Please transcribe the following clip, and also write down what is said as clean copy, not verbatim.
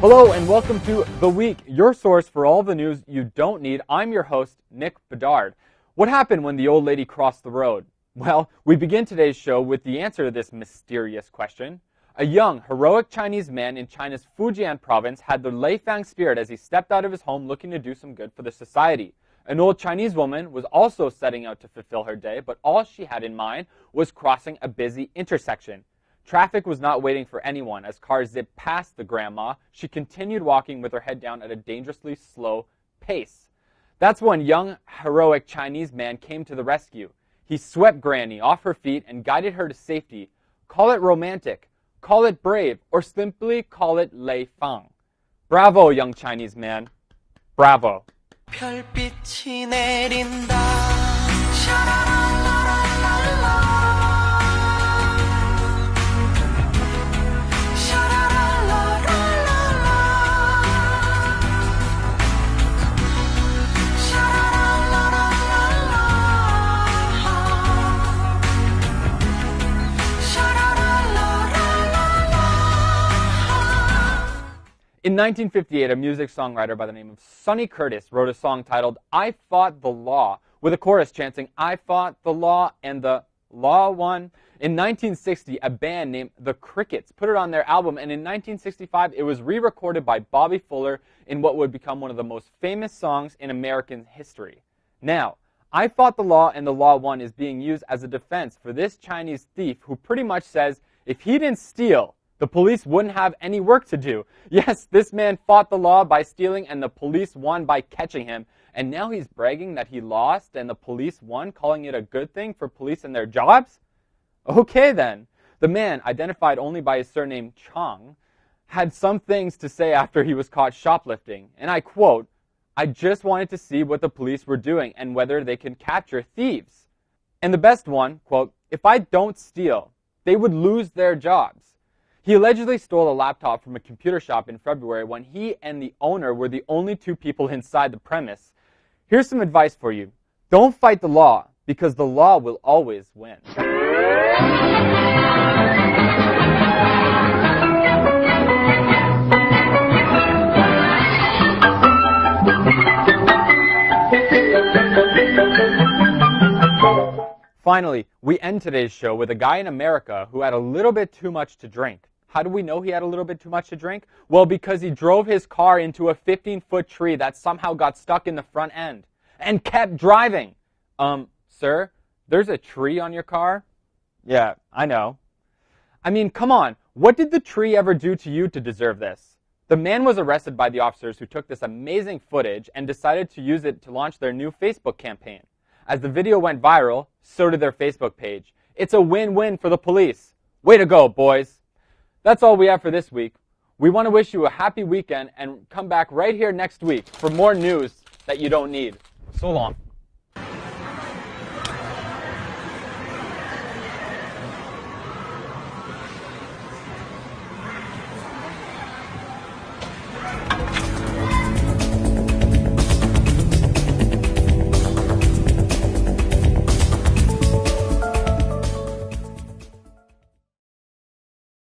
Hello and welcome to The Week, your source for all the news you don't need. I'm your host, Nick Bedard. What happened when the old lady crossed the road? Well, we begin today's show with the answer to this mysterious question. A young, heroic Chinese man in China's Fujian province had the Leifang spirit as he stepped out of his home looking to do some good for the society. An old Chinese woman was also setting out to fulfill her day, but all she had in mind was crossing a busy intersection. Traffic was not waiting for anyone. As cars zipped past the grandma, she continued walking with her head down at a dangerously slow pace. That's when young, heroic Chinese man came to the rescue. He swept Granny off her feet and guided her to safety. Call it romantic, call it brave, or simply call it Lei Fang. Bravo, young Chinese man. Bravo. 별빛이 내린다. In 1958, a music songwriter by the name of Sonny Curtis wrote a song titled I Fought the Law, with a chorus chanting, I fought the law and the law won. In 1960, a band named The Crickets put it on their album, and in 1965, it was re-recorded by Bobby Fuller in what would become one of the most famous songs in American history. Now, I fought the law and the law won is being used as a defense for this Chinese thief who pretty much says if he didn't steal, the police wouldn't have any work to do. Yes, this man fought the law by stealing and the police won by catching him. And now he's bragging that he lost and the police won, calling it a good thing for police and their jobs? Okay then. The man, identified only by his surname Chong, had some things to say after he was caught shoplifting. And I quote, I just wanted to see what the police were doing and whether they can capture thieves. And the best one, quote, if I don't steal, they would lose their jobs. He allegedly stole a laptop from a computer shop in February when he and the owner were the only two people inside the premise. Here's some advice for you. Don't fight the law, because the law will always win. Finally, we end today's show with a guy in America who had a little bit too much to drink. How do we know he had a little bit too much to drink? Well, because he drove his car into a 15-foot tree that somehow got stuck in the front end and kept driving. Sir, there's a tree on your car? Yeah, I know. I mean, come on. What did the tree ever do to you to deserve this? The man was arrested by the officers who took this amazing footage and decided to use it to launch their new Facebook campaign. As the video went viral, so did their Facebook page. It's a win-win for the police. Way to go, boys. That's all we have for this week. We want to wish you a happy weekend and come back right here next week for more news that you don't need. So long.